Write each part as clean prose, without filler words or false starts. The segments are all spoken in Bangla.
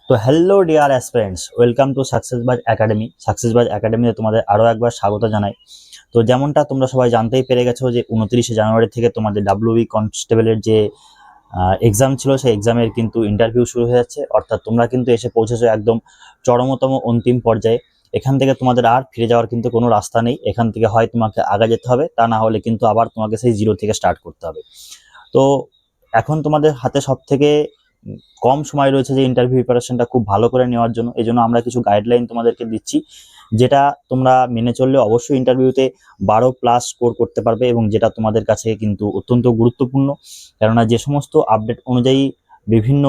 তো hello dear aspirants, welcome to Successbaz academy. Successbaz একাডেমিতে তোমাদের আরও একবার স্বাগত জানাই। তো যেমনটা তোমরা সবাই জানতেই পেরে গেছো যে 29শে জানুয়ারি থেকে তোমাদের ডাব্লিউবি কনস্টেবলের যে এক্সাম ছিল, সেই এক্সামের কিন্তু ইন্টারভিউ শুরু হয়ে যাচ্ছে। অর্থাৎ তোমরা কিন্তু এসে পৌঁছেছো একদম চরমতম অন্তিম পর্যায়ে। এখান থেকে তোমাদের আর ফিরে যাওয়ার কিন্তু কোনো রাস্তা নেই। এখান থেকে হয় তোমাকে আগে যেতে হবে, তা না হলে কিন্তু আবার তোমাকে সেই জিরো থেকে স্টার্ট করতে হবে। তো এখন তোমাদের হাতে সব থেকে কম সময় রয়েছে যে ইন্টারভিউ প্রিপারেশনটা খুব ভালো করে নেওয়ার জন্য। এই জন্য আমরা কিছু গাইডলাইন তোমাদেরকে দিচ্ছি, যেটা তোমরা মেনে চললে অবশ্যই ইন্টারভিউতে 12+ স্কোর করতে পারবে, এবং যেটা তোমাদের কাছে কিন্তু অত্যন্ত গুরুত্বপূর্ণ। কেননা যে সমস্ত আপডেট অনুযায়ী বিভিন্ন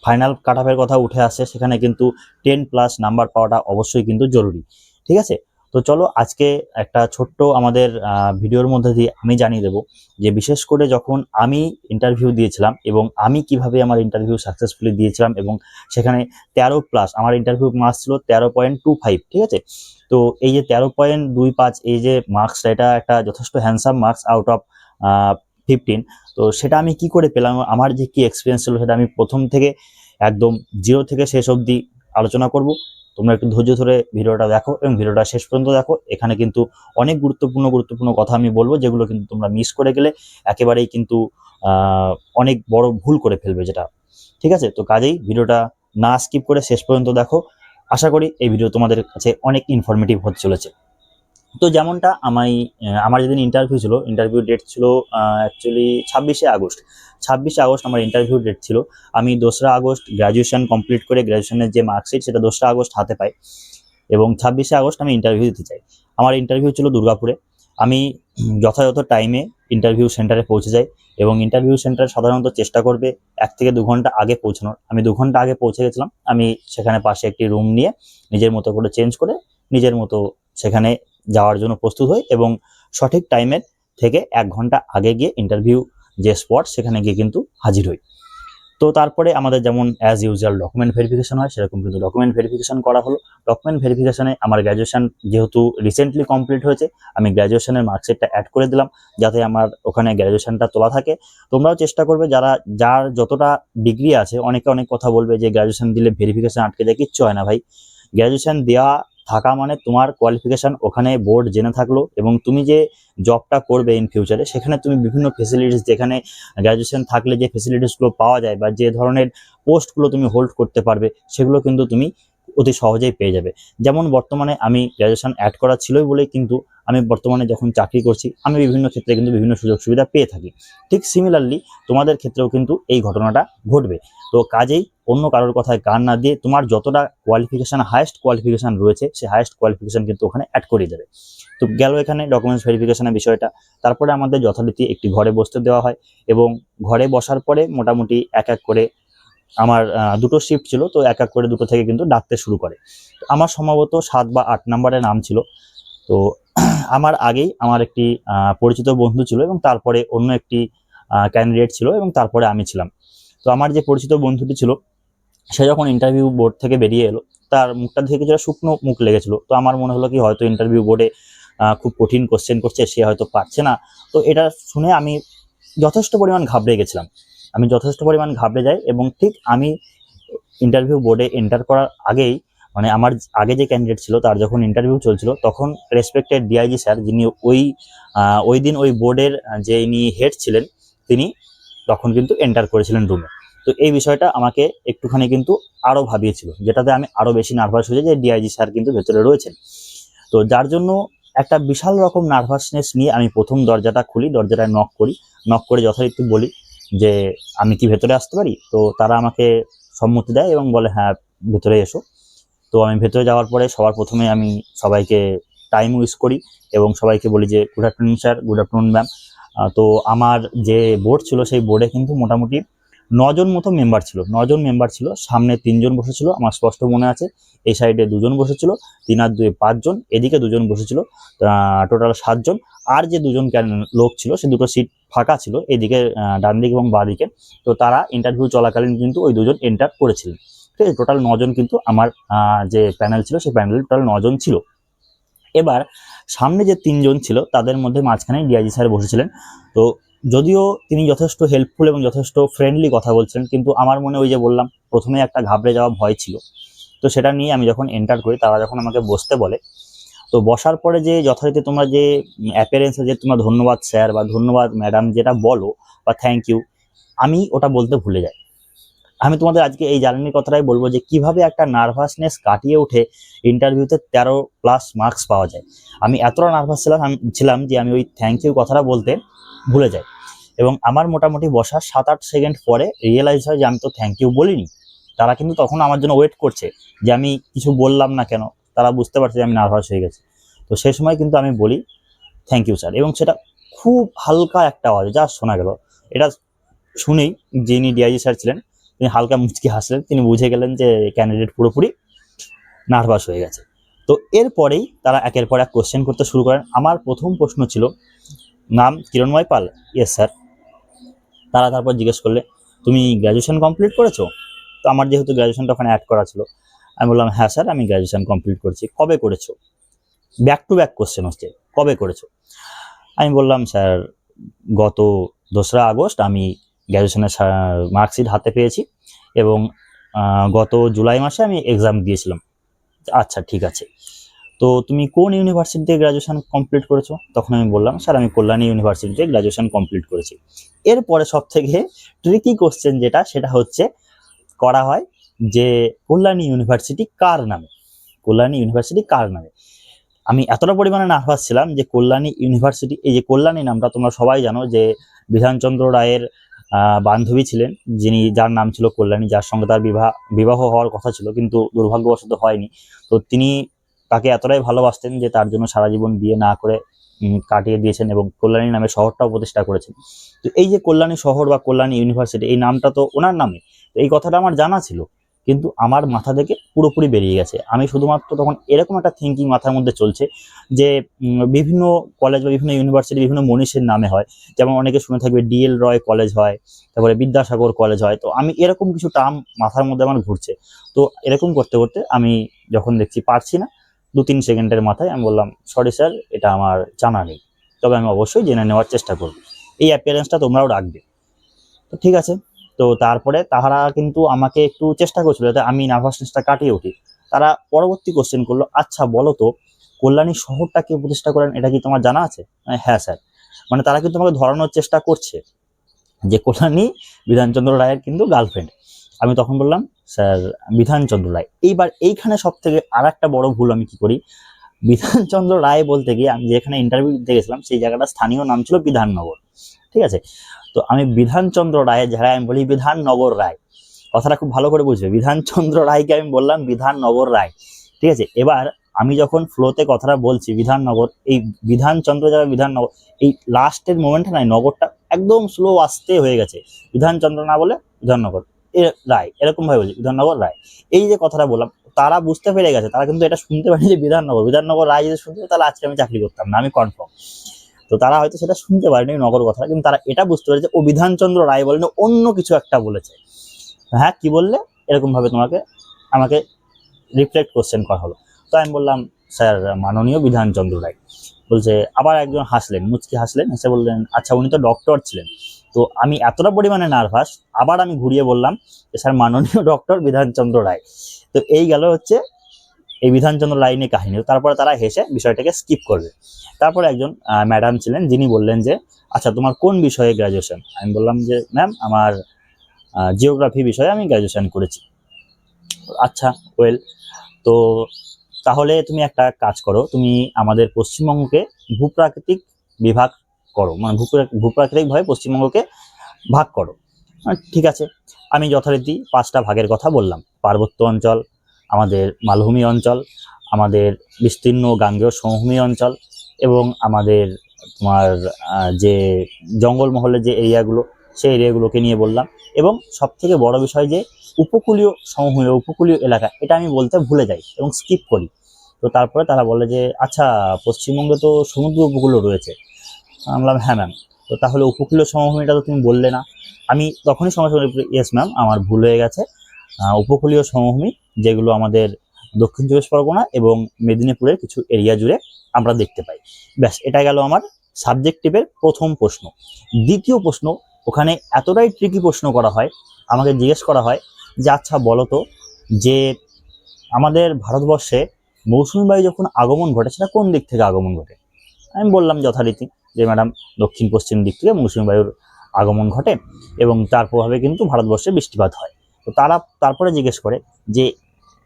ফাইনাল কাট অফের কথা উঠে আসছে, সেখানে কিন্তু 10+ নাম্বার পাওয়াটা অবশ্যই কিন্তু জরুরি। ঠিক আছে, তো চলো আজকে একটা ছোট্ট আমাদের ভিডিওর মধ্যে দিয়ে আমি জানিয়ে দেবো যে বিশেষ করে যখন আমি ইন্টারভিউ দিয়েছিলাম এবং আমি কিভাবে আমার ইন্টারভিউ সাকসেসফুলি দিয়েছিলাম, এবং সেখানে 13+, আমার ইন্টারভিউ মার্কস ছিল 13.25। ঠিক আছে, তো এই যে 13.25 এই যে মার্কসটা, এটা একটা যথেষ্ট হ্যান্ডসাম মার্কস আউট অফ 15। তো সেটা আমি কি করে পেলাম, আমার যে কি এক্সপিরিয়েন্স ছিল, সেটা আমি প্রথম থেকে একদম জিরো থেকে শেষ অবধি আলোচনা করব। তোমরা একটু ধৈর্য ধরে ভিডিওটা দেখো এবং ভিডিওটা শেষ পর্যন্ত দেখো। এখানে কিন্তু অনেক গুরুত্বপূর্ণ কথা আমি বলবো, যেগুলো কিন্তু তোমরা মিস করে গেলে একেবারেই কিন্তু অনেক বড় ভুল করে ফেলবে যেটা। ঠিক আছে, তো কাজেই ভিডিওটা না স্কিপ করে শেষ পর্যন্ত দেখো। আশা করি এই ভিডিও তোমাদের কাছে অনেক ইনফরমেটিভ হতে চলেছে। তো যেমনটা আমার যেদিন ইন্টারভিউ ছিল, ইন্টারভিউ ডেট ছিল অ্যাকচুয়ালি 26শে আগস্ট। 26শে আগস্ট আমার ইন্টারভিউ ডেট ছিল। আমি 2রা আগস্ট গ্র্যাজুয়েশন কমপ্লিট করে, গ্র্যাজুয়েশনের যে মার্কশিট সেটা 2রা আগস্ট হাতে পাই, এবং 26শে আগস্ট আমি ইন্টারভিউ দিতে চাই। আমার ইন্টারভিউ ছিল দুর্গাপুরে। আমি যথাযথ টাইমে ইন্টারভিউ সেন্টারে পৌঁছে যাই, এবং ইন্টারভিউ সেন্টারে সাধারণত চেষ্টা করবে 1 থেকে 2 ঘন্টা আগে পৌঁছানোর। আমি 2 ঘন্টা আগে পৌঁছে গেছিলাম। আমি সেখানে পাশে একটি রুম নিয়ে নিজের মতো করে চেঞ্জ করে নিজের মতো সেখানে যাওয়ার জন্য প্রস্তুত হই, এবং সঠিক টাইমের থেকে 1 ঘন্টা আগে গিয়ে ইন্টারভিউ যে স্পট সেখানে গিয়ে কিন্তু হাজির হই। তো তারপরে আমাদের যেমন অ্যাজ ইউজুয়াল ডকুমেন্ট ভেরিফিকেশন হয়, সেরকম কিন্তু ডকুমেন্ট ভেরিফিকেশন করা হলো। ডকুমেন্ট ভেরিফিকেশনে আমার গ্র্যাজুয়েশন যেহেতু রিসেন্টলি কমপ্লিট হয়েছে, আমি গ্র্যাজুয়েশনের মার্কশিটটা অ্যাড করে দিলাম, যাতে আমার ওখানে গ্র্যাজুয়েশনটা তোলা থাকে। তোমরাও চেষ্টা করবে, যার যতটা ডিগ্রি আছে। অনেকে অনেক কথা বলবে যে গ্র্যাজুয়েশন দিলে ভেরিফিকেশন আটকে যায়। কিচ্ছু হয় না ভাই। গ্র্যাজুয়েশন দেওয়া থাকা মানে তোমার কোয়ালিফিকেশন ওখানে বোর্ড জেনে থাকলো, এবং তুমি যে জবটা করবে ইন ফিউচারে, সেখানে তুমি বিভিন্ন ফেসিলিটিস, যেখানে গ্র্যাজুয়েশন থাকলে যে ফেসিলিটিসগুলো পাওয়া যায় বা যে ধরনের পোস্টগুলো তুমি হোল্ড করতে পারবে, সেগুলো কিন্তু তুমি অতি সহজেই পেয়ে যাবে। যেমন বর্তমানে আমি গ্র্যাজুয়েশন অ্যাড করা ছিলই বলেই কিন্তু আমি বর্তমানে যখন চাকরি করছি, আমি বিভিন্ন ক্ষেত্রে কিন্তু বিভিন্ন সুযোগ সুবিধা পেয়ে থাকি। ঠিক সিমিলারলি তোমাদের ক্ষেত্রেও কিন্তু এই ঘটনাটা ঘটবে। তো কাজেই অন্য কারোর কথায় কান না দিয়ে তোমার যতটা কোয়ালিফিকেশান, হায়েস্ট কোয়ালিফিকেশান রয়েছে, সেই হায়েস্ট কোয়ালিফিকেশান কিন্তু ওখানে অ্যাড করিয়ে দেবে। তো গেল এখানে ডকুমেন্টস ভেরিফিকেশনের বিষয়টা। তারপরে আমাদের যথারীতি একটি ঘরে বসতে দেওয়া হয়, এবং ঘরে বসার পরে মোটামুটি এক এক করে আমার 2টো শিফট ছিল, তো এক এক করে 2টো থেকে কিন্তু ডাকতে শুরু করে। তো আমার সম্ভবত 7 বা 8 নম্বরের নাম ছিল। তো আমার আগেই আমার একটি পরিচিত বন্ধু ছিল, এবং তারপরে অন্য একটি ক্যান্ডিডেট ছিল, এবং তারপরে আমি ছিলাম। তো আমার যে পরিচিত বন্ধুটি ছিল, সে যখন ইন্টারভিউ বোর্ড থেকে বেরিয়ে এলো, তার মুখটা দেখে কিছুটা শুকনো মুখ লেগেছিল। তো আমার মনে হলো কি হয়তো ইন্টারভিউ বোর্ডে খুব কঠিন কোশ্চেন করছে, সে হয়তো পারছে না। তো এটা শুনে আমি যথেষ্ট পরিমাণ ঘাবড়ে গেছিলাম। আমি যথেষ্ট পরিমাণ ঘাবড়ে যাই, এবং ঠিক আমি ইন্টারভিউ বোর্ডে এন্টার করার আগেই, মানে আমার আগে যে ক্যান্ডিডেট ছিল তার যখন ইন্টারভিউ চলছিল, তখন রেসপেক্টেড ডিআইজি স্যার, যিনি ওই দিন ওই বোর্ডের যে ইনি হেড ছিলেন, তিনি তখন কিন্তু এন্টার করেছিলেন রুমে। তো এই বিষয়টা আমাকে একটুখানি কিন্তু আরও ভাবিয়েছিল, যেটাতে আমি আরও বেশি নার্ভাস হয়ে যাই যে ডিআইজি স্যার কিন্তু ভেতরে রয়েছেন। তো যার জন্য একটা বিশাল রকম নার্ভাসনেস নিয়ে আমি প্রথম দরজাটা খুলি, দরজাটায় নক করি। নক করে যথারীতি বলি যে আমি কি ভেতরে আসতে পারি। তো তারা আমাকে সম্মতি দেয় এবং বলে হ্যাঁ, ভেতরে এসো। তো আমি ভেতরে যাওয়ার পরে সবার প্রথমে আমি সবাইকে টাইম উইশ করি, এবং সবাইকে বলি যে good afternoon sir, good afternoon ma'am. তো আমার যে বোর্ড ছিল, সেই বোর্ডে কিন্তু মোটামুটি 9জন মতো মেম্বার ছিল। 9জন মেম্বার ছিল। সামনে 3জন বসেছিল, আমার স্পষ্ট মনে আছে। এই সাইডে 2জন বসেছিল, 3 আর 2 5জন, এদিকে 2জন বসেছিল, টোটাল 7জন। আর যে 2জন লোক ছিল, সে 2টো সিট ফাঁকা ছিল, এদিকে ডান দিকে এবং বাঁ দিকে। তো তারা ইন্টারভিউ চলাকালীন কিন্তু ওই 2জন এন্টার করেছিলেন। ঠিক আছে, টোটাল 9জন কিন্তু আমার যে প্যানেল ছিল, সেই প্যানেলে টোটাল 9জন ছিল। এবার সামনে যে 3জন ছিল, তাদের মধ্যে মাঝখানে ডিআইজি স্যার বসেছিলেন। তো যদিও তিনি যথেষ্ট হেল্পফুল এবং যথেষ্ট ফ্রেন্ডলি কথা বলছিলেন, কিন্তু আমার মনে ওই যে বললাম প্রথমে একটা ঘাবড়ে যাওয়া ভয় ছিল। তো সেটা নিয়ে আমি যখন এন্টার করি, তারা যখন আমাকে বসতে বলে, তো বসার পরে যে যথারীতি তোমরা যে অ্যাপিয়ারেন্সে যে তোমরা ধন্যবাদ স্যার বা ধন্যবাদ ম্যাডাম যেটা বলো বা থ্যাংক ইউ, আমি ওটা বলতে ভুলে যাই। আমি তোমাদের আজকে এই জার্নির কথাটাই বলবো যে কিভাবে একটা নার্ভাসনেস কাটিয়ে উঠে ইন্টারভিউতে 13+ মার্কস পাওয়া যায়। আমি এতটা নার্ভাস ছিলাম যে আমি ওই থ্যাংক ইউ কথাটা বলতে ভুলে যাই, এবং আমার মোটামুটি বসার 7-8 সেকেন্ড পরে রিয়েলাইজ হয় যে আমি তো থ্যাংক ইউ বলিনি। তারা কিন্তু তখন আমার জন্য ওয়েট করছে যে আমি কিছু বললাম না কেন, তারা বুঝতে পারছে যে আমি নার্ভাস হয়ে গেছি। তো সেই সময় কিন্তু আমি বলি থ্যাংক ইউ স্যার, এবং সেটা খুব হালকা একটা আওয়াজ যা শোনা গেল। এটা শুনেই যিনি ডিআইজি স্যার ছিলেন তিনি হালকা মুচকি হাসলেন, তিনি বুঝে গেলেন যে ক্যান্ডিডেট পুরোপুরি নার্ভাস হয়ে গেছে। তো এরপরেই তারা একের পর এক কোশ্চেন করতে শুরু করেন। আমার প্রথম প্রশ্ন ছিল, নাম কিরণময় পাল? Yes sir. তারা তারপর জিজ্ঞেস করলে, তুমি গ্র্যাজুয়েশন কমপ্লিট করেছো? তো আমার যেহেতু গ্র্যাজুয়েশনটা ওখানে অ্যাড করা ছিল, আমি বললাম হ্যাঁ স্যার, আমি গ্র্যাজুয়েশন কমপ্লিট করেছি। কবে করেছো? ব্যাক টু ব্যাক কোশ্চেন হচ্ছে, কবে করেছো? আমি বললাম স্যার, গত 2রা আগস্ট আমি গ্র্যাজুয়েশনের মার্কশিট হাতে পেয়েছি, এবং গত জুলাই মাসে আমি এক্সাম দিয়েছিলাম। আচ্ছা ঠিক আছে, তো তুমি কোন ইউনিভার্সিটি থেকে গ্র্যাজুয়েশন কমপ্লিট করেছো? তখন আমি বললাম স্যার, আমি কল্যাণী ইউনিভার্সিটিতে গ্র্যাজুয়েশন কমপ্লিট করেছি। এরপরে সব থেকে ট্রিকি কোশ্চেন যেটা, সেটা হচ্ছে করা হয় যে কল্যাণী ইউনিভার্সিটি কার নামে, কল্যাণী ইউনিভার্সিটি কার নামে। আমি এতটা পরিমাণে নার্ভাস ছিলাম যে কল্যাণী ইউনিভার্সিটি, এই যে কল্যাণী নামটা তোমরা সবাই জানো যে বিধানচন্দ্র রায়ের বান্ধবী ছিলেন, যার নাম ছিল কল্যাণী, যার সঙ্গে তার বিবাহ হওয়ার কথা ছিল কিন্তু দুর্ভাগ্যবশত হয়নি। তো তিনি তাকে এতটাই ভালোবাসতেন যে তার জন্য সারা জীবন বিয়ে না করে কাটিয়ে দিয়েছেন, এবং কল্যাণী নামে শহরটাও প্রতিষ্ঠা করেছেন। তো এই যে কল্যাণী শহর বা কল্যাণী ইউনিভার্সিটি, এই নামটা তো ওনার নামে। তো এই কথাটা আমার জানা ছিল, কিন্তু আমার মাথা থেকে পুরোপুরি বেরিয়ে গেছে। আমি শুধুমাত্র তখন এরকম একটা থিঙ্কিং মাথার মধ্যে চলছে যে বিভিন্ন কলেজ বা বিভিন্ন ইউনিভার্সিটি বিভিন্ন মনীষীর নামে হয়, যেমন অনেকে শুনে থাকবে ডিএল রয় কলেজ হয়, তারপরে বিদ্যাসাগর কলেজ হয়। তো আমি এরকম কিছু টার্ম মাথার মধ্যে আমার ঘুরছে। তো এরকম করতে করতে আমি যখন দেখছি পারছি না, 2-3 সেকেন্ডের মাথায় আমি বললাম সরি স্যার, এটা আমার জানা নেই, তবে আমি অবশ্যই জেনে নেওয়ার চেষ্টা করব। এই অ্যাপিয়ারেন্সটা তোমরাও রাখবে। তো ঠিক আছে। তো তারপরে তারা কিন্তু আমাকে একটু চেষ্টা করছিল যাতে আমি নার্ভাসনেসটা কাটিয়ে উঠি। তারা পরবর্তী কোশ্চেন করলো, আচ্ছা বলো তো কল্যাণী শহরটা কে প্রতিষ্ঠা করেন, এটা কি তোমার জানা আছে? হ্যাঁ স্যার। মানে তারা কিন্তু আমাকে ধরানোর চেষ্টা করছে যে কল্যাণী বিধানচন্দ্র রায়ের কিন্তু গার্লফ্রেন্ড। আমি তখন বললাম স্যার, বিধানচন্দ্র রায়। এইবার এইখানে সব থেকে আর একটা বড় ভুল আমি কি করি, বিধানচন্দ্র রায় বলতে গিয়ে আমি যেখানে ইন্টারভিউ দিতে গেছিলাম সেই জায়গাটা স্থানীয় নাম ছিল বিধাননগর, ঠিক আছে। তো আমি বিধানচন্দ্র রায়ের জায়গায় আমি বলি বিধাননগর রায়। কথাটা খুব ভালো করে বুঝবে, বিধানচন্দ্র রায়কে আমি বললাম বিধাননগর রায়, ঠিক আছে। এবার আমি যখন ফ্লোতে কথাটা বলছি বিধাননগর, এই বিধানচন্দ্র জায়গায় বিধাননগর, এই লাস্টের মোমেন্টটা নাই, নগরটা একদম স্লো আস্তে হয়ে গেছে, বিধানচন্দ্র না বলে বিধাননগর রায় এরকম ভাবে বলছি, বিধাননগর রায়। এই যে কথাটা বললাম, তারা বুঝতে পেরে গেছে, তারা কিন্তু এটা শুনতে পারেনি যে বিধাননগর রায় যদি শুনতে, তাহলে আজকে আমি চাকরি করতাম না, আমি কনফার্ম। তো তারা হয়তো সেটা শুনতে পারেনি নগর কথা, কিন্তু তারা এটা বুঝতে পেরেছে ও বিধানচন্দ্র রায় বলেন, অন্য কিছু একটা বলেছে। হ্যাঁ কি বললে, এরকম ভাবে আমাকে রিফ্লেক্ট কোশ্চেন করা হলো। তো আমি বললাম স্যার, মাননীয় বিধানচন্দ্র রায়। বলছে, আবার একজন হাসলেন, মুচকি হাসলেন, হেসে বললেন আচ্ছা উনি তো ডক্টর ছিলেন। তো আমি এতটা পরিমাণে নার্ভাস, আবার আমি ঘুরিয়ে বললাম স্যার, মাননীয় ডক্টর বিধানচন্দ্র রায়। তো এই গেল হচ্ছে এই বিধানচন্দ্র লাইনে কাহিনী। তারপরে তারা হেসে বিষয়টাকে স্কিপ করবে। তারপরে একজন ম্যাডাম ছিলেন, যিনি বললেন যে আচ্ছা তোমার কোন বিষয়ে গ্র্যাজুয়েশন? আমি বললাম যে ম্যাম, আমার জিওগ্রাফি বিষয়ে আমি গ্র্যাজুয়েশন করেছি। আচ্ছা ওয়েল, তো তাহলে তুমি একটা কাজ করো, তুমি আমাদের পশ্চিমবঙ্গকে ভূপ্রাকৃতিক বিভাগ করো, মানে ভূপ্রাকৃতিকভাবে পশ্চিমবঙ্গকে ভাগ করো। ঠিক আছে। আমি যথারীতি 5টা ভাগের কথা বললাম, পার্বত্য অঞ্চল, আমাদের মালভূমি অঞ্চল, আমাদের বিস্তীর্ণ গাঙ্গেয় সমভূমি অঞ্চল, এবং আমাদের তোমার যে জঙ্গলমহলের যে এরিয়াগুলো, সেই এরিয়াগুলোকে নিয়ে বললাম। এবং সব থেকে বড় বিষয় যে উপকূলীয় সমভূমি, উপকূলীয় এলাকা, এটা আমি বলতে ভুলে যাই এবং স্কিপ করি। তো তারপরে তারা বলে যে আচ্ছা পশ্চিমবঙ্গে তো সমুদ্র উপকূলও রয়েছে। আমি বললাম হ্যাঁ ম্যাম। তো তাহলে উপকূলীয় সমভূমিটা তো তুমি বললে না। আমি তখনই সঙ্গে সঙ্গে ইয়েস ম্যাম, আমার ভুল হয়ে গেছে। উপকূলীয় সমভূমি যেগুলো আমাদের দক্ষিণ চব্বিশ পরগনা এবং মেদিনীপুরের কিছু এরিয়া জুড়ে আমরা দেখতে পাই। ব্যাস, এটা গেল আমার সাবজেক্টিভের প্রথম প্রশ্ন। দ্বিতীয় প্রশ্ন, ওখানে এতটাই ট্রিকি প্রশ্ন করা হয়, আমাকে জিজ্ঞেস করা হয় যে আচ্ছা বলো তো, যে আমাদের ভারতবর্ষে মৌসুমী বায়ু যখন আগমন ঘটে সেটা কোন দিক থেকে আগমন ঘটে? আমি বললাম যথারীতি যে ম্যাডাম দক্ষিণ পশ্চিম দিক থেকে মৌসুমী বায়ুর আগমন ঘটে এবং তার প্রভাবে কিন্তু ভারতবর্ষে বৃষ্টিপাত হয়। তো তারপরে জিজ্ঞেস করে যে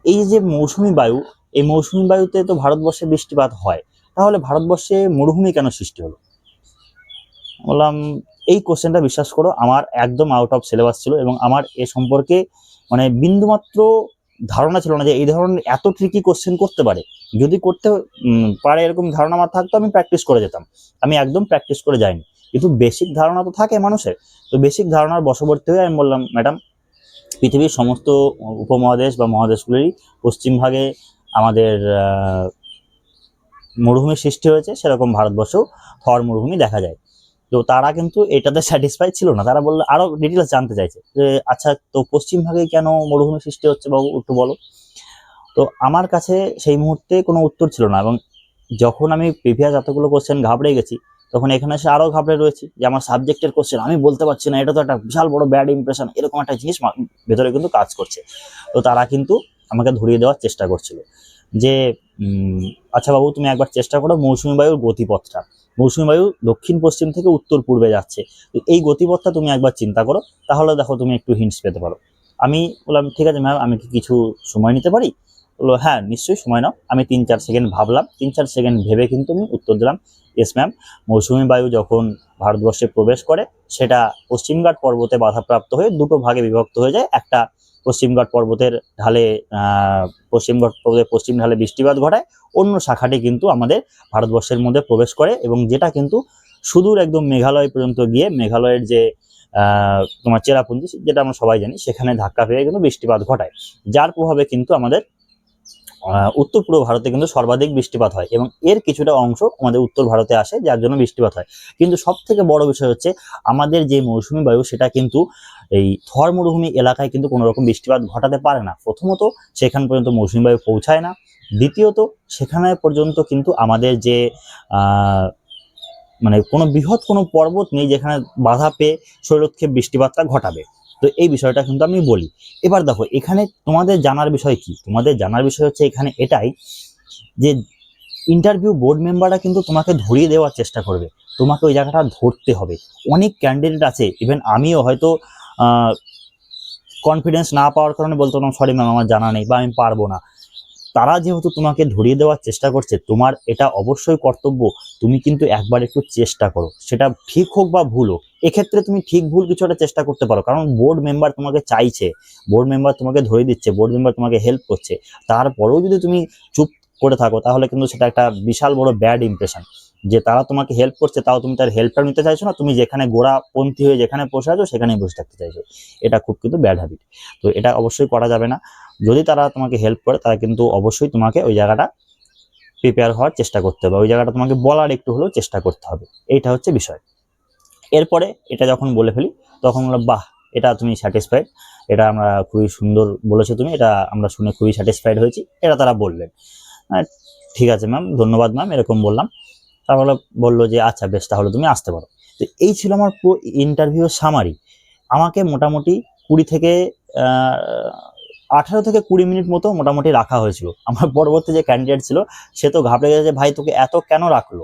এই যে মৌসুমী বায়ু, এই মৌসুমী বায়ুতে তো ভারতবর্ষে বৃষ্টিপাত হয়, তাহলে ভারতবর্ষে মরুভূমি কেন সৃষ্টি হলো? বললাম এই কোশ্চেনটা বিশ্বাস করো আমার একদম আউট অফ সিলেবাস ছিল এবং আমার এ সম্পর্কে মানে বিন্দুমাত্র ধারণা ছিল না যে এই ধরনের এত ট্রিকি কোশ্চেন করতে পারে। যদি করতে পারে এরকম ধারণা আমার থাকতো আমি প্র্যাকটিস করে যেতাম, আমি একদম প্র্যাকটিস করে যাইনি। কিন্তু বেসিক ধারণা তো থাকে মানুষের, তো বেসিক ধারণার বশবর্তী হয়ে আমি বললাম ম্যাডাম পৃথিবীর সমস্ত উপমহাদেশ বা মহাদেশগুলিরই পশ্চিমভাগে আমাদের মরুভূমির সৃষ্টি হয়েছে, সেরকম ভারতবর্ষেও থর মরুভূমি দেখা যায়। তো তারা কিন্তু এটাতে স্যাটিসফাই ছিল না, তারা বললো আরো ডিটেলস জানতে চাইছে যে আচ্ছা তো পশ্চিম ভাগে কেন মরুভূমি সৃষ্টি হচ্ছে বাবু একটু বলো। তো আমার কাছে সেই মুহূর্তে কোনো উত্তর ছিল না এবং যখন আমি প্রিভিয়াস এতগুলো কোশ্চেন ঘাবড়ে গেছি তখন এখানে এসে আরো ঘাবড়ে রয়েছি যে আমার সাবজেক্টের কোশ্চেন আমি বলতে পারছি না, এটা তো একটা বিশাল বড় ব্যাড ইমপ্রেশন, এরকম একটা জিনিস ভেতরে কিন্তু কাজ করছে। তো তারা কিন্তু আমাকে ধরিয়ে দেওয়ার চেষ্টা করছিল যে আচ্ছা বাবু তুমি একবার চেষ্টা করো মৌসুমী বায়ুর গতিপথটা, মৌসুমী বায়ু দক্ষিণ পশ্চিম থেকে উত্তর পূর্বে যাচ্ছে, তো এই গতিপথটা তুমি একবার চিন্তা করো, তাহলে দেখো তুমি একটু হিন্টস পেতে পারো। আমি বললাম ঠিক আছে ম্যাম, আমি কি কিছু সময় নিতে পারি? বললো হ্যাঁ নিশ্চয়ই সময় নাও। আমি 3-4 সেকেন্ড ভাবলাম, 3-4 সেকেন্ড ভেবে কিন্তু আমি উত্তর দিলাম ইয়েস ম্যাম, মৌসুমী বায়ু যখন ভারতবর্ষে প্রবেশ করে সেটা পশ্চিমঘাট পর্বতে বাধাপ্রাপ্ত হয়ে দুটো ভাগে বিভক্ত হয়ে যায়। একটা পশ্চিমঘাট পর্বতের ঢালে পশ্চিমঘাট পর্বতের পশ্চিম ঢালে বৃষ্টিপাত ঘটায়, অন্য শাখাটি কিন্তু আমাদের ভারতবর্ষের মধ্যে প্রবেশ করে এবং যেটা কিন্তু সুদূর একদম মেঘালয় পর্যন্ত গিয়ে মেঘালয়ের যে তোমার চেরাপুঞ্জি, যেটা আমরা সবাই জানি, সেখানে ধাক্কা পেয়ে কিন্তু বৃষ্টিপাত ঘটায়, যার প্রভাবে কিন্তু আমাদের উত্তর পূর্ব ভারতে কিন্তু সর্বাধিক বৃষ্টিপাত হয় এবং এর কিছুটা অংশ আমাদের উত্তর ভারতে আসে, যার জন্য বৃষ্টিপাত হয়। কিন্তু সব থেকে বড় বিষয় হচ্ছে আমাদের যে মৌসুমী বায়ু সেটা কিন্তু এই থর মরুভূমি এলাকায় কিন্তু কোনো রকম বৃষ্টিপাত ঘটাতে পারে না। প্রথমত সেখান পর্যন্ত মৌসুমী বায়ু পৌঁছায় না, দ্বিতীয়ত সেখানে পর্যন্ত কিন্তু আমাদের যে মানে কোনো বৃহৎ কোনো পর্বত নেই যেখানে বাধা পেয়ে শৈলক্ষেপ বৃষ্টিপাতটা ঘটাবে। তো এই বিষয়টা কিন্তু আমি বলি। এবার দেখো এখানে তোমাদের জানার বিষয় কি, তোমাদের জানার বিষয় হচ্ছে এখানে এটাই যে ইন্টারভিউ বোর্ড মেম্বাররা কিন্তু তোমাকে ধরিয়ে দেওয়ার চেষ্টা করবে, তোমাকে ওই জায়গাটা ধরতে হবে। অনেক ক্যান্ডিডেট আছে, ইভেন আমিও হয়তো কনফিডেন্স না পাওয়ার কারণে বলতো না সরি ম্যাম আমার জানা নেই বা আমি পারবো না। তারা যেহেতু তোমাকে ধরিয়ে দেওয়ার চেষ্টা করছে, তোমার এটা অবশ্যই কর্তব্য তুমি কিন্তু একবার একটু চেষ্টা করো, সেটা ঠিক হোক বা ভুল হোক। এক্ষেত্রে তুমি ঠিক ভুল কিছু একটা চেষ্টা করতে পারো, কারণ বোর্ড মেম্বার তোমাকে চাইছে, বোর্ড মেম্বার তোমাকে ধরিয়ে দিচ্ছে, বোর্ড মেম্বার তোমাকে হেল্প করছে। তারপরেও যদি তুমি চুপ করে থাকো তাহলে কিন্তু সেটা একটা বিশাল বড় ব্যাড ইমপ্রেশন, যে তারা তোমাকে হেল্প করছে তাও তুমি তার হেল্পটা নিতে চাইছো না, তুমি যেখানে গোড়াপন্থী হয়ে যেখানে বসে আছো সেখানেই বসে থাকতে চাইছো। এটা খুব কিন্তু ব্যাড হ্যাবিট, তো এটা অবশ্যই করা যাবে না। যদি তারা তোমাকে হেল্প করে তারা কিন্তু অবশ্যই তোমাকে ওই জায়গাটা প্রিপেয়ার হওয়ার চেষ্টা করতে হবে, ওই জায়গাটা তোমাকে বলার একটু হলেও চেষ্টা করতে হবে, এইটা হচ্ছে বিষয়। এরপরে এটা যখন বলে ফেলি তখন বললাম বাহ এটা তুমি স্যাটিসফাইড, এটা আমরা খুবই সুন্দর বলেছো তুমি, এটা আমরা শুনে খুবই স্যাটিসফাইড হয়েছি, এটা তারা বললেন। ঠিক আছে ম্যাম, ধন্যবাদ ম্যাম, এরকম বললাম। তারপরে বললো যে আচ্ছা বেশ তাহলে তুমি আসতে পারো। তো এই ছিল আমার পুরো ইন্টারভিউ সামারি। আমাকে মোটামুটি 20 থেকে 18 থেকে 20 মিনিট মতো মোটামুটি রাখা হয়েছিল। আমার পরবর্তী যে ক্যান্ডিডেট ছিল সে তো ঘাবড়ে গেছে যে ভাই তোকে এত কেন রাখলো।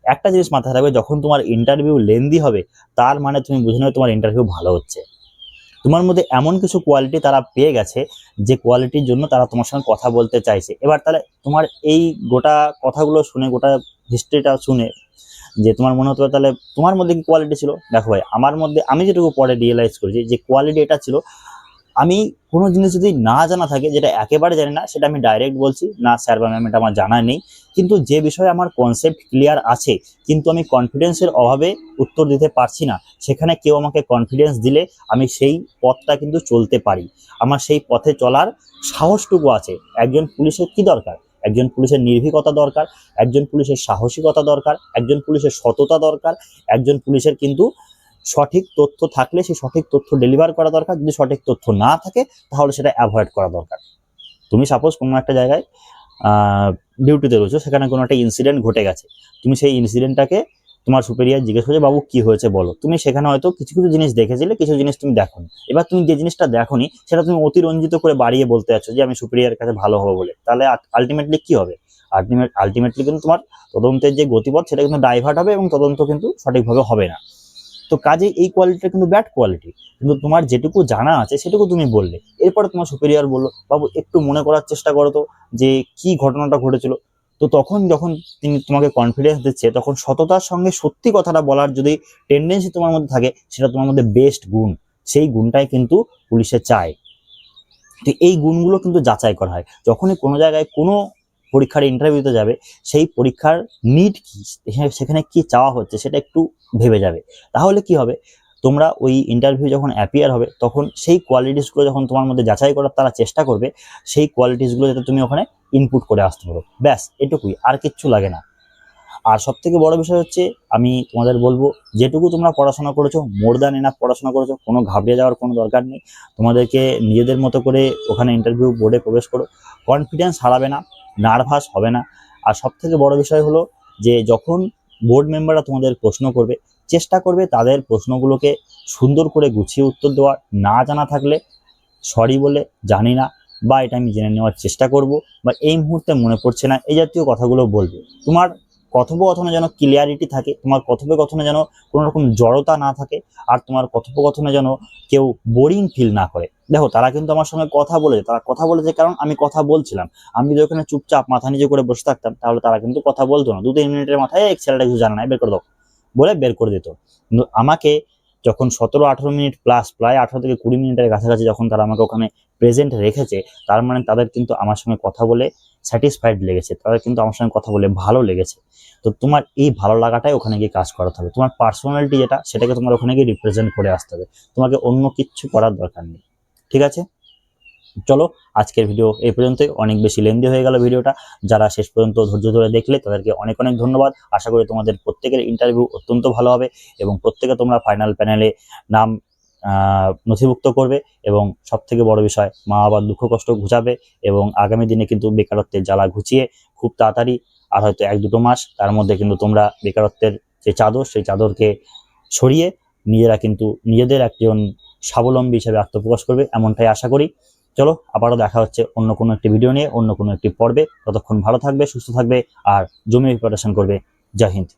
একটা জিনিস মাথায় রাখবে, যখন তোমার ইন্টারভিউ লেন্দি হবে তার মানে তুমি বুঝে নেবে তোমার ইন্টারভিউ ভালো হচ্ছে। তোমার মধ্যে এমন কিছু কোয়ালিটি তারা পেয়ে গেছে যে কোয়ালিটির জন্য তারা তোমার সঙ্গে কথা বলতে চাইছে। এবার তাহলে তোমার এই গোটা কথাগুলো শুনে, গোটা হিস্ট্রিটা শুনে যে তোমার মনে হতে পারে তাহলে তোমার মধ্যে কি কোয়ালিটি ছিল। দেখো ভাই আমার মধ্যে আমি যেটুকু পরে রিয়েলাইজ করেছি যে কোয়ালিটি এটা ছিল, আমি কোনো জিনিস যদি না জানা থাকে, যেটা একেবারে জানি না সেটা আমি ডাইরেক্ট বলছি না স্যার বা ম্যাম এটা আমার জানা নেই, কিন্তু যে বিষয়ে আমার কনসেপ্ট ক্লিয়ার আছে কিন্তু আমি কনফিডেন্সের অভাবে উত্তর দিতে পারছি না, সেখানে কেউ আমাকে কনফিডেন্স দিলে আমি সেই পথটা কিন্তু চলতে পারি, আমার সেই পথে চলার সাহসটুকু আছে। একজন পুলিশের কি দরকার? একজন পুলিশের নির্ভীকতা দরকার, একজন পুলিশের সাহসিকতা দরকার, একজন পুলিশের সততা দরকার, একজন পুলিশের কিন্তু সঠিক তথ্য থাকলে সেই সঠিক তথ্য ডেলিভার করা দরকার, যদি সঠিক তথ্য না থাকে তাহলে সেটা অ্যাভয়েড করা দরকার। তুমি সাপোজ কোনো একটা জায়গায় ডিউটিতে রয়েছো, সেখানে কোনো একটা ইনসিডেন্ট ঘটে গেছে, তুমি সেই ইনসিডেন্টটাকে তোমার সুপেরিয়ার জিজ্ঞেস করছে বাবু কি হয়েছে বলো, তুমি সেখানে হয়তো কিছু কিছু জিনিস দেখেছিলে, কিছু জিনিস তুমি দেখোনি। এবার তুমি যে জিনিসটা দেখোনি সেটা তুমি অতিরঞ্জিত করে বাড়িয়ে বলতে যাচ্ছ যে আমি সুপেরিয়ার কাছে ভালো হবো বলে, তাহলে আলটিমেটলি কি হবে? আলটিমেটলি কিন্তু তোমার তদন্তের যে গতিপথ সেটা কিন্তু ডাইভার্ট হবে এবং তদন্ত কিন্তু সঠিকভাবে হবে না। তো কাজে এই কোয়ালিটিটা কিন্তু ব্যাড কোয়ালিটি। কিন্তু তোমার যেটুকু জানা আছে সেটুকু তুমি বললে, এরপরে তোমার সুপেরিয়র বললো বাবু একটু মনে করার চেষ্টা করো তো যে কি ঘটনাটা ঘটেছিল। তো তখন যখন তিনি তোমাকে কনফিডেন্স দিচ্ছে, তখন সততার সঙ্গে সত্যি কথাটা বলার যদি টেন্ডেন্সি তোমার মধ্যে থাকে, সেটা তোমার মধ্যে বেস্ট গুণ, সেই গুণটাই কিন্তু পুলিশে চায়। তো এই গুণগুলো কিন্তু যাচাই করা হয় যখনই কোনো জায়গায় কোনো পরীক্ষার ইন্টারভিউতে যাবে, সেই পরীক্ষার নিড কি, সেখানে কি চাওয়া হচ্ছে সেটা একটু ভেবে যাবে। তাহলে কি হবে, তোমরা ওই ইন্টারভিউ যখন অ্যাপিয়ার হবে তখন সেই কোয়ালিটিসগুলো যখন তোমার মধ্যে যাচাই করার তারা চেষ্টা করবে, সেই কোয়ালিটিসগুলো যাতে তুমি ওখানে ইনপুট করে আসতে পারো, ব্যাস এটুকুই, আর কিচ্ছু লাগে না। আর সব থেকে বড় বিষয় হচ্ছে, আমি তোমাদের বলবো যেটুকু তোমরা পড়াশোনা করেছো মোর দ্যান এনাফ পড়াশোনা করেছো, কোনো ঘাবড়ে যাওয়ার কোনো দরকার নেই। তোমাদেরকে নিজেদের মতো করে ওখানে ইন্টারভিউ বোর্ডে প্রবেশ করো, কনফিডেন্স হারাবে না, নার্ভাস হবে না। আর সব থেকে বড় বিষয় হলো যে যখন বোর্ড মেম্বাররা তোমাদের প্রশ্ন করবে, চেষ্টা করবে তাদের প্রশ্নগুলোকে সুন্দর করে গুছিয়ে উত্তর দেওয়ার, না জানা থাকলে সরি বলে জানি না, বা এটা আমি জেনে নেওয়ার চেষ্টা করব, বা এই মুহূর্তে মনে পড়ছে না, এই জাতীয় কথাগুলো বলবে। তোমার কথোপকথনে যেন ক্লিয়ারিটি থাকে, তোমার কথোপকথনে যেন কোনো রকম জড়তা না থাকে, আর তোমার কথোপকথনে যেন কেউ বোরিং ফিল না করে। দেখো তারা কিন্তু আমার সঙ্গে কথা বলেছে, তারা কথা বলেছে কারণ আমি কথা বলছিলাম। আমি যদি ওখানে চুপচাপ মাথা নিচে করে বসে থাকতাম তাহলে তারা কিন্তু কথা বলতো না, 2-3 মিনিটের মাথায় এক ছেলেটা কিছু জানা নাই বের করে দাও বলে বের করে দিত। কিন্তু আমাকে যখন 17-18 মিনিট প্লাস, প্রায় 18 থেকে 20 মিনিটের কাছাকাছি যখন তারা আমাকে ওখানে প্রেজেন্ট রেখেছে, তার মানে তাদের কিন্তু আমার সঙ্গে কথা বলে স্যাটিসফাইড লেগেছে, তাদের কিন্তু আমার সঙ্গে কথা বলে ভালো লেগেছে। তো তোমার এই ভালো লাগাটাই ওখানে গিয়ে কাজ করাতে হবে, তোমার পার্সোনালিটি যেটা সেটাকে তোমার ওখানে গিয়ে রিপ্রেজেন্ট করে আসতে হবে, তোমাকে অন্য কিচ্ছু করার দরকার নেই। ঠিক আছে, চলো আজকের ভিডিও এই পর্যন্তই, অনেক বেশি লেন্দি হয়ে গেল ভিডিওটা। যারা শেষ পর্যন্ত ধৈর্য ধরে দেখলে তাদেরকে অনেক অনেক ধন্যবাদ। আশা করি তোমাদের প্রত্যেকের ইন্টারভিউ অত্যন্ত ভালো হবে এবং প্রত্যেকে তোমরা ফাইনাল প্যানেলে নাম নথিভুক্ত করবে, এবং সব থেকে বড় বিষয় মা বাবার দুঃখ কষ্ট ঘুচাবে, এবং আগামী দিনে কিন্তু বেকারত্বের জ্বালা ঘুচিয়ে খুব তাড়াতাড়ি, আর হয়তো 1-2 মাস তার মধ্যে কিন্তু তোমরা বেকারত্বের যে চাদর সেই চাদরকে সরিয়ে নিজেরা কিন্তু নিজেদের একজন স্বাবলম্বী হিসেবে আত্মপ্রকাশ করবে, এমনটাই আশা করি। চলো আবারও দেখা হচ্ছে অন্য কোনো একটি ভিডিও নিয়ে, অন্য কোনো একটি পর্বে। ততক্ষণ ভালো থাকবে, সুস্থ থাকবে আর জমি প্রিপারেশন করবে। জয় হিন্দ।